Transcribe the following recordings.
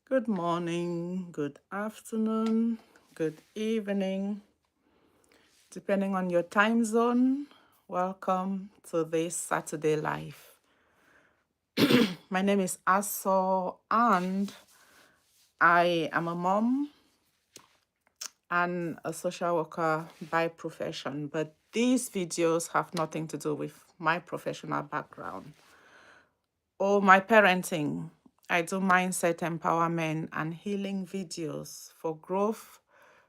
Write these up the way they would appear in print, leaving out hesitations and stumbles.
Good morning, good afternoon, good evening, depending on your time zone. Welcome to this Saturday Life. My name is Aso, and I am a mom and a social worker by profession, but these videos have nothing to do with my professional background or my parenting. I do mindset empowerment and healing videos for growth,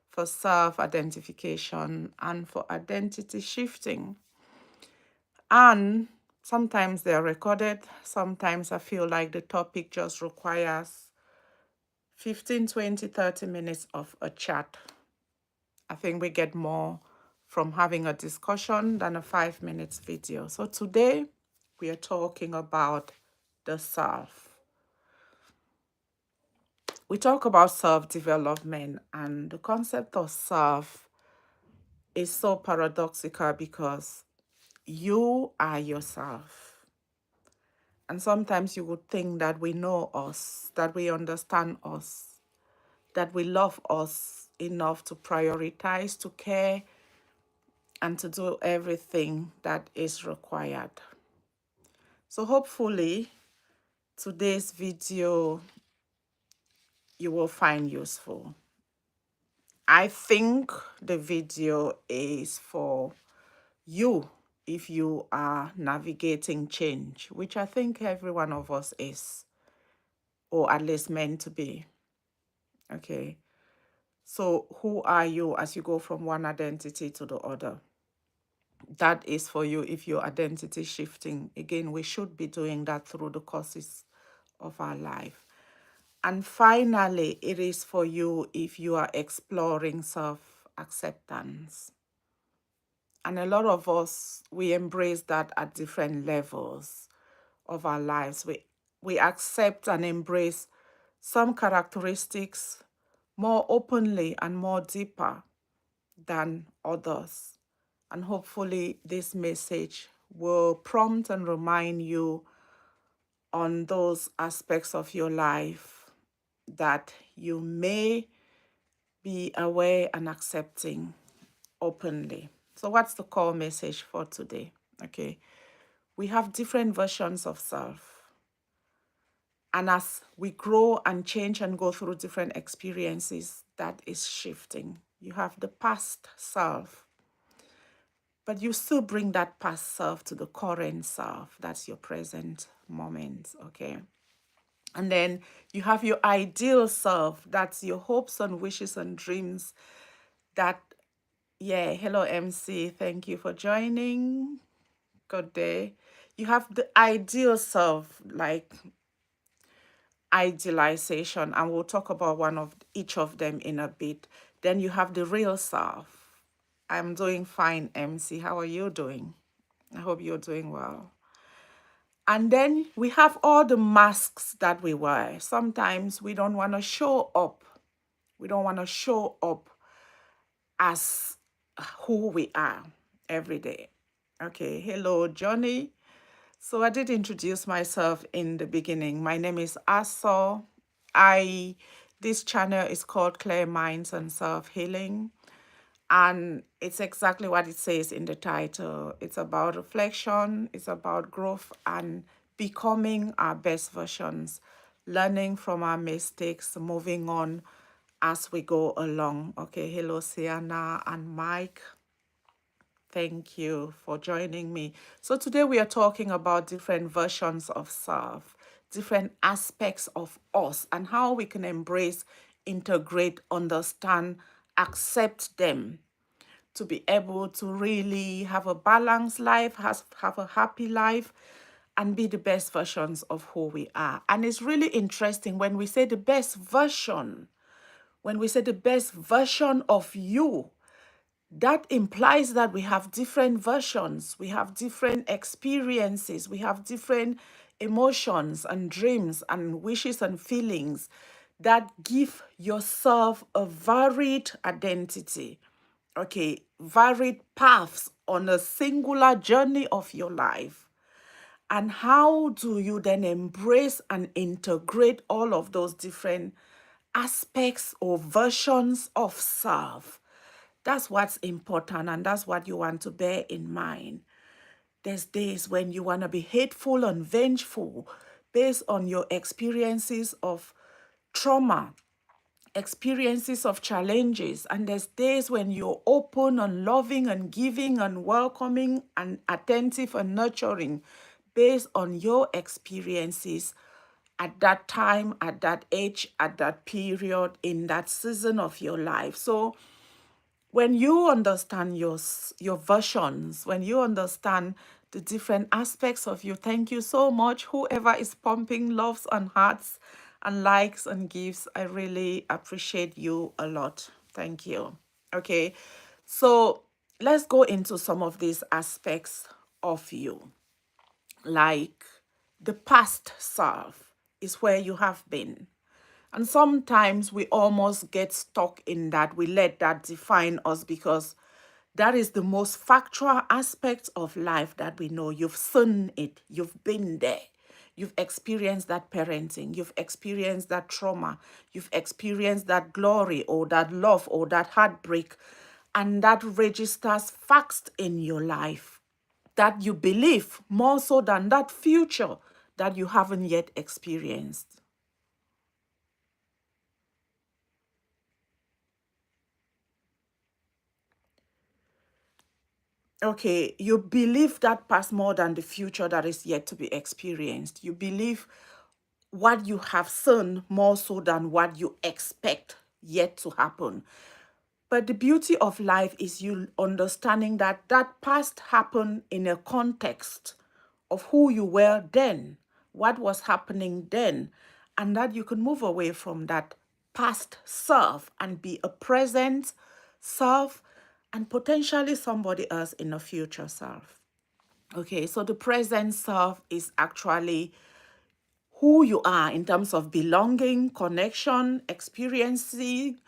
for self-identification, and for identity shifting. And sometimes they're recorded. Sometimes I feel like the topic just requires 15, 20, 30 minutes of a chat. I think we get more from having a discussion than a 5 minutes video. So today we are talking about the self. We talk about self-development, and the concept of self is so paradoxical because you are yourself. And sometimes you would think that we know us, that we understand us, that we love us enough to prioritize, to care, and to do everything that is required. So hopefully today's video you will find useful. I think the video is for you if you are navigating change, which I think every one of us is, or at least meant to be. Okay. So who are you as you go from one identity to the other? That is for you if you're identity shifting. Again, we should be doing that through the courses of our life. And finally, it is for you if you are exploring self-acceptance. And a lot of us, we embrace that at different levels of our lives. We accept and embrace some characteristics more openly and more deeper than others. And hopefully this message will prompt and remind you on those aspects of your life that you may be aware and accepting openly. So what's the core message for today? Okay. We have different versions of self. And as we grow and change and go through different experiences, that is shifting. You have the past self, but you still bring that past self to the current self. That's your present moment, okay? And then you have your ideal self. That's your hopes and wishes and dreams that, yeah, hello, MC. Thank you for joining. Good day. You have the ideal self, like idealization, and we'll talk about one of each of them in a bit. Then you have the real self. I'm doing fine, MC. How are you doing? I hope you're doing well. And then we have all the masks that we wear. Sometimes we don't want to show up. We don't want to show up as who we are every day. Okay, hello, Johnny. So I did introduce myself in the beginning. My name is Aso. This channel is called Clear Minds and Self-Healing. And it's exactly what it says in the title. It's about reflection, it's about growth and becoming our best versions, learning from our mistakes, moving on as we go along. Okay, hello, Sienna and Mike. Thank you for joining me. So today we are talking about different versions of self, different aspects of us, and how we can embrace, integrate, understand, accept them to be able to really have a balanced life, have a happy life, and be the best versions of who we are. And it's really interesting when we say the best version, when we say the best version of you, that implies that we have different versions, we have different experiences, we have different emotions and dreams and wishes and feelings that give yourself a varied identity, okay, varied paths on a singular journey of your life. And how do you then embrace and integrate all of those different aspects or versions of self? That's what's important, and that's what you want to bear in mind. There's days when you want to be hateful and vengeful based on your experiences of trauma, experiences of challenges. And there's days when you're open and loving and giving and welcoming and attentive and nurturing based on your experiences at that time, at that age, at that period, in that season of your life. So when you understand your versions, when you understand the different aspects of you, thank you so much. Whoever is pumping loves and hearts and likes and gifts, I really appreciate you a lot. Thank you. Okay, so let's go into some of these aspects of you, like the past self is where you have been. And sometimes we almost get stuck in that. We let that define us because that is the most factual aspect of life that we know. You've seen it, you've been there. You've experienced that parenting, you've experienced that trauma, you've experienced that glory or that love or that heartbreak, and that registers facts in your life that you believe more so than that future that you haven't yet experienced. Okay, you believe that past more than the future that is yet to be experienced. You believe what you have seen more so than what you expect yet to happen. But the beauty of life is you understanding that that past happened in a context of who you were then, what was happening then, and that you can move away from that past self and be a present self and potentially somebody else in a future self. Okay, so the present self is actually who you are in terms of belonging, connection, experiencing,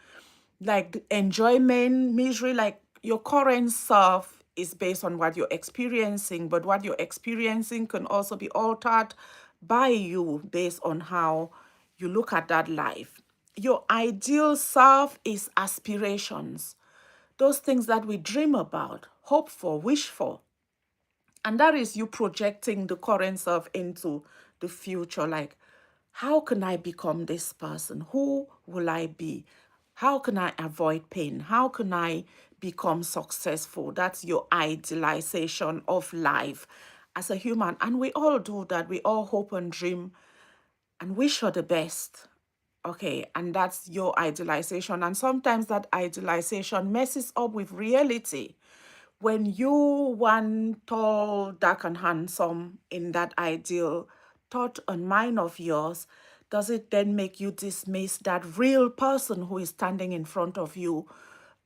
like enjoyment, misery, like your current self is based on what you're experiencing, but what you're experiencing can also be altered by you based on how you look at that life. Your ideal self is aspirations, those things that we dream about, hope for, wish for. And that is you projecting the current self into the future. Like, how can I become this person? Who will I be? How can I avoid pain? How can I become successful? That's your idealization of life as a human. And we all do that. We all hope and dream and wish for the best. Okay, and that's your idealization. And sometimes that idealization messes up with reality. When you one tall, dark, and handsome in that ideal thought and mind of yours, does it then make you dismiss that real person who is standing in front of you,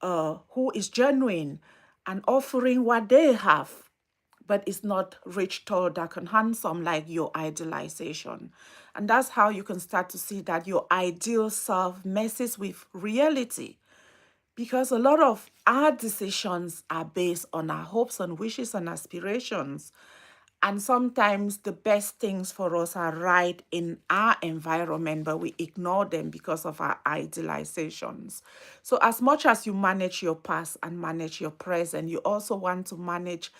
who is genuine and offering what they have? But it's not rich, tall, dark, and handsome like your idealization. And that's how you can start to see that your ideal self messes with reality. Because a lot of our decisions are based on our hopes and wishes and aspirations. And sometimes the best things for us are right in our environment, but we ignore them because of our idealizations. So, as much as you manage your past and manage your present, you also want to manage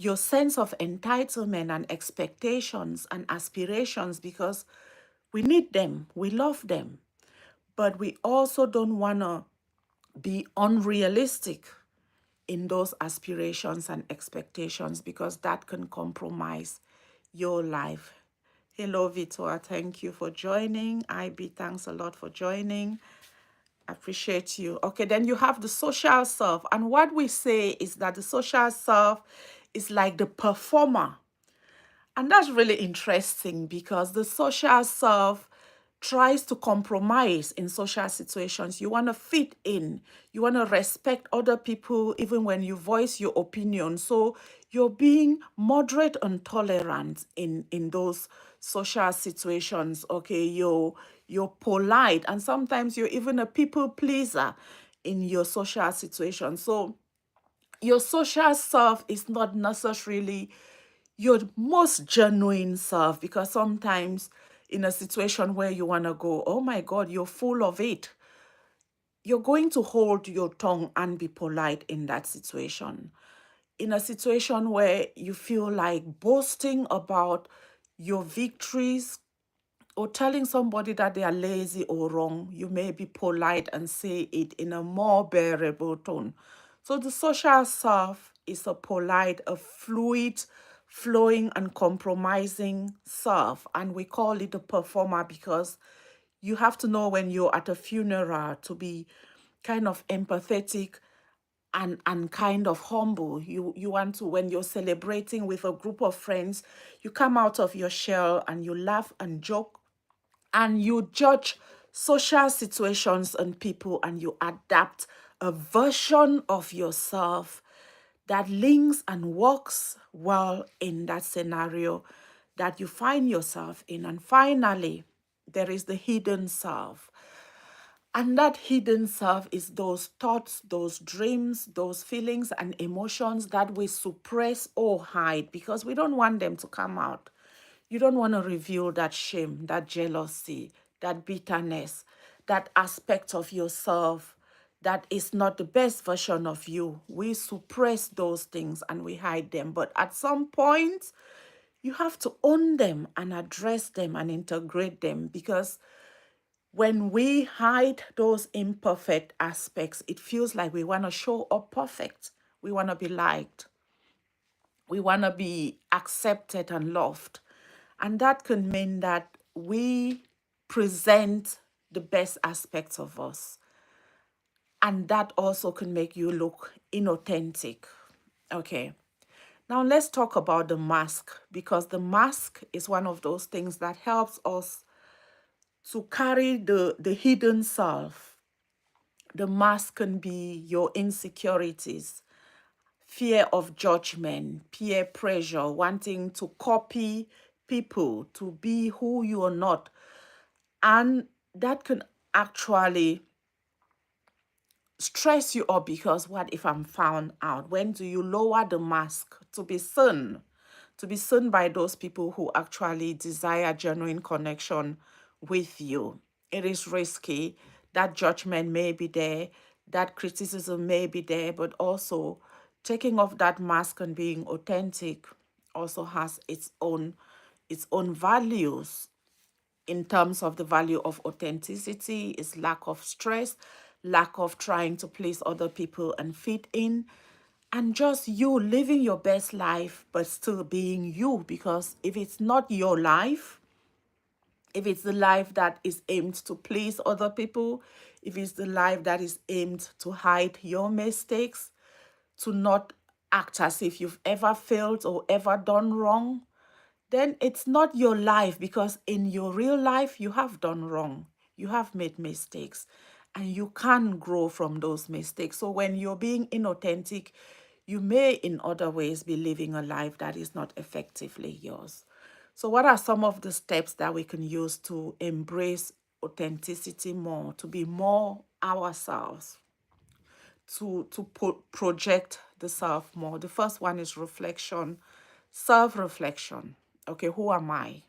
your sense of entitlement and expectations and aspirations because we need them, we love them, but we also don't want to be unrealistic in those aspirations and expectations because that can compromise your life. Hello, Vitor. Thank you for joining. IB, thanks a lot for joining. Appreciate you. Okay, then you have the social self. And what we say is that the social self is like the performer. And that's really interesting because the social self tries to compromise in social situations. You want to fit in, you want to respect other people even when you voice your opinion. So you're being moderate and tolerant in those social situations. Okay, you're polite and sometimes you're even a people pleaser in your social situation. So your social self is not necessarily your most genuine self, because sometimes in a situation where you want to go, oh my God, you're full of it, you're going to hold your tongue and be polite in that situation. In a situation where you feel like boasting about your victories or telling somebody that they are lazy or wrong, you may be polite and say it in a more bearable tone. So the social self is a polite, a fluid, flowing, and compromising self. And we call it a performer because you have to know when you're at a funeral to be kind of empathetic and kind of humble. You want to, when you're celebrating with a group of friends, you come out of your shell and you laugh and joke and you judge social situations and people and you adapt a version of yourself that links and works well in that scenario that you find yourself in. And finally, there is the hidden self. And that hidden self is those thoughts, those dreams, those feelings and emotions that we suppress or hide because we don't want them to come out. You don't want to reveal that shame, that jealousy, that bitterness, that aspect of yourself that is not the best version of you. We suppress those things and we hide them. But at some point, you have to own them and address them and integrate them, because when we hide those imperfect aspects, it feels like we want to show up perfect. We want to be liked. We want to be accepted and loved. And that can mean that we present the best aspects of us. And that also can make you look inauthentic. Okay. Now let's talk about the mask, because the mask is one of those things that helps us to carry the hidden self. The mask can be your insecurities, fear of judgment, peer pressure, wanting to copy people, to be who you are not. And that can actually stress you up, because what if I'm found out? When do you lower the mask to be seen? To be seen by those people who actually desire genuine connection with you. It is risky. That judgment may be there, that criticism may be there, but also taking off that mask and being authentic also has its own values. In terms of the value of authenticity is lack of stress, lack of trying to please other people and fit in, and just you living your best life but still being you. Because if it's not your life, if it's the life that is aimed to please other people, if it's the life that is aimed to hide your mistakes, to not act as if you've ever failed or ever done wrong, then it's not your life, because in your real life, you have done wrong. You have made mistakes and you can grow from those mistakes. So when you're being inauthentic, you may in other ways be living a life that is not effectively yours. So what are some of the steps that we can use to embrace authenticity more, to be more ourselves, to project the self more? The first one is reflection, self-reflection. Okay, who am I?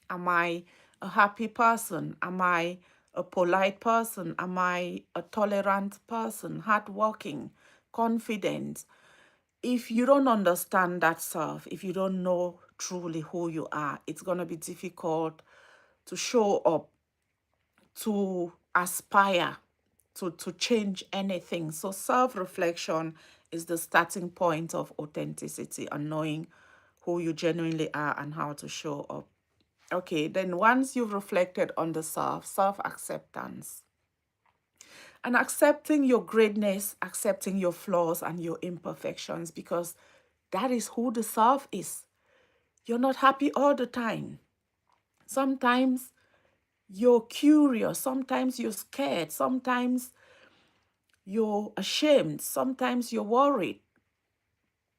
Am I a happy person? Am I a polite person? Am I a tolerant person, hardworking, confident? If you don't understand that self, if you don't know truly who you are, it's going to be difficult to show up, to aspire, to change anything. So self-reflection is the starting point of authenticity and knowing who you genuinely are and how to show up. Okay, then once you've reflected on the self-acceptance, and accepting your greatness, accepting your flaws and your imperfections, because that is who the self is. You're not happy all the time. Sometimes you're curious, sometimes you're scared, sometimes you're ashamed, sometimes you're worried.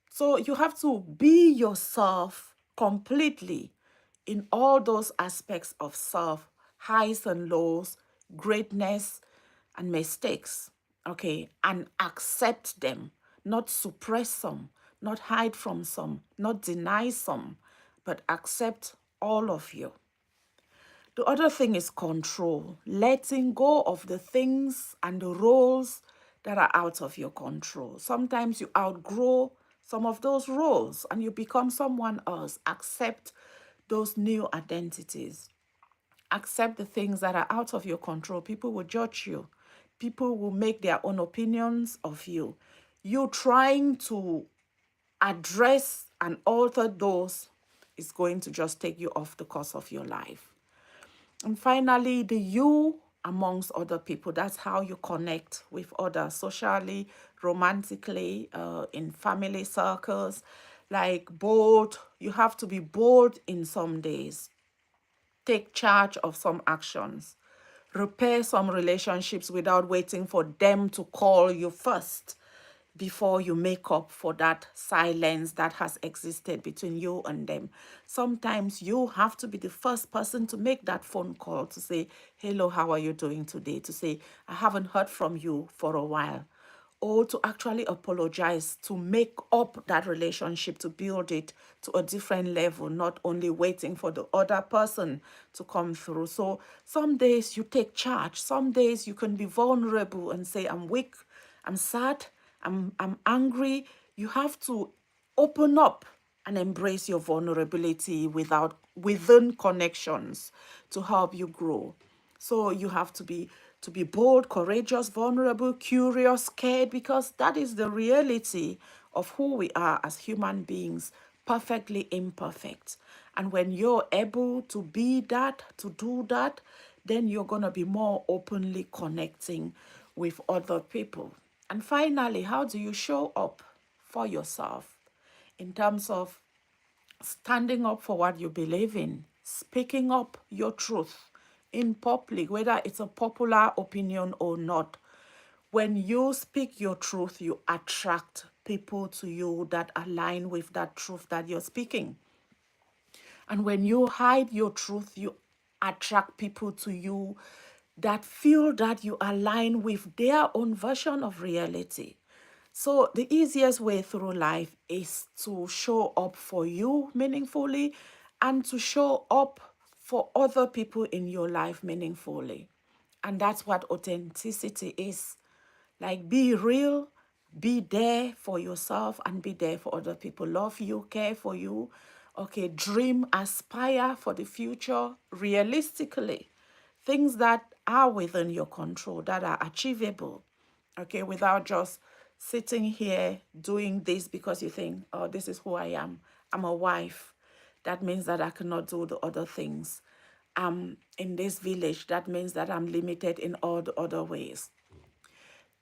So you have to be yourself completely in all those aspects of self, highs and lows, greatness and mistakes, okay? And accept them, not suppress them, not hide from some, not deny some, but accept all of you. The other thing is control, letting go of the things and the roles that are out of your control. Sometimes you outgrow some of those roles and you become someone else. Accept those new identities. Accept the things that are out of your control. People will judge you. People will make their own opinions of you. You trying to address and alter those is going to just take you off the course of your life. And finally, the you amongst other people. That's how you connect with others socially, romantically, in family circles. Like bold, you have to be bold in some days. Take charge of some actions. Repair some relationships without waiting for them to call you first before you make up for that silence that has existed between you and them. Sometimes you have to be the first person to make that phone call to say, hello, how are you doing today? To say, I haven't heard from you for a while. Or to actually apologize, to make up that relationship, to build it to a different level, not only waiting for the other person to come through. So some days you take charge. Some days you can be vulnerable and say, I'm weak, I'm sad, I'm angry. You have to open up and embrace your vulnerability within connections to help you grow. So you have to be bold, courageous, vulnerable, curious, scared, because that is the reality of who we are as human beings, perfectly imperfect. And when you're able to be that, to do that, then you're going to be more openly connecting with other people. And finally, how do you show up for yourself in terms of standing up for what you believe in, speaking up your truth in public, whether it's a popular opinion or not? When you speak your truth, you attract people to you that align with that truth that you're speaking. And when you hide your truth, you attract people to you that feel that you align with their own version of reality. So the easiest way through life is to show up for you meaningfully and to show up for other people in your life meaningfully. And that's what authenticity is. Like, be real, be there for yourself and be there for other people. Love you, care for you. Okay, dream, aspire for the future realistically. Things that are within your control, that are achievable. Okay, without just sitting here doing this because you think, oh, this is who I am. I'm a wife. That means that I cannot do the other things. In this village, that means that I'm limited in all the other ways.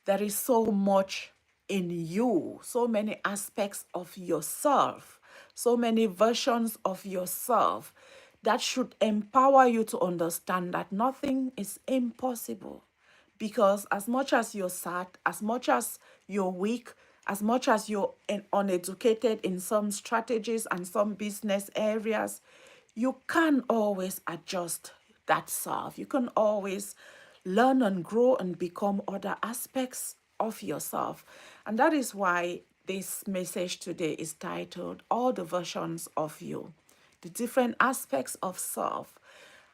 There is so much in you, so many aspects of yourself, so many versions of yourself that should empower you to understand that nothing is impossible. Because as much as you're sad, as much as you're weak, as much as you're uneducated in some strategies and some business areas, you can always adjust that self. You can always learn and grow and become other aspects of yourself. And that is why this message today is titled All the Versions of You, the different aspects of self.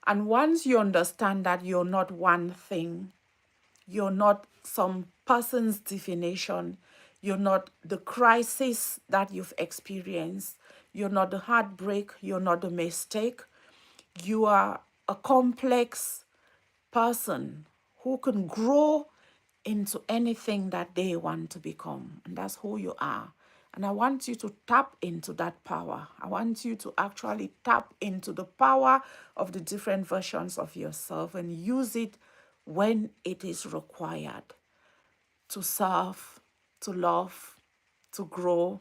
And once you understand that you're not one thing, you're not some person's definition. You're not the crisis that you've experienced. You're not the heartbreak. You're not the mistake. You are a complex person who can grow into anything that they want to become. And that's who you are. And I want you to tap into that power. I want you to actually tap into the power of the different versions of yourself and use it when it is required to serve, to love, to grow,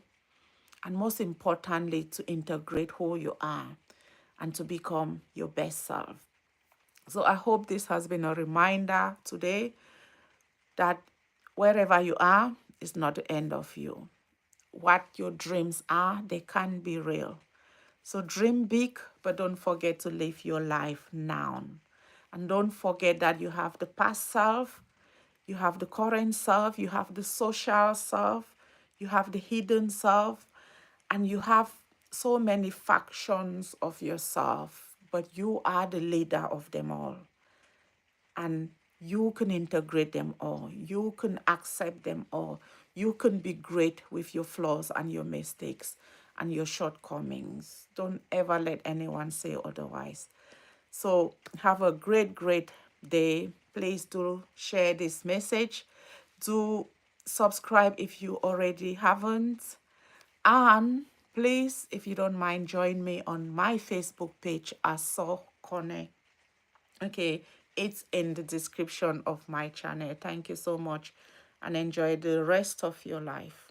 and most importantly, to integrate who you are and to become your best self. So I hope this has been a reminder today that wherever you are is not the end of you. What your dreams are, they can be real. So dream big, but don't forget to live your life now. And don't forget that you have the past self, you have the current self, you have the social self, you have the hidden self, and you have so many factions of yourself, but you are the leader of them all. And you can integrate them all. You can accept them all. You can be great with your flaws and your mistakes and your shortcomings. Don't ever let anyone say otherwise. So have a great, great day. Please do share this message. Do subscribe if you already haven't. And please, if you don't mind, join me on my Facebook page as So Connect. Okay, it's in the description of my channel. Thank you so much and enjoy the rest of your life.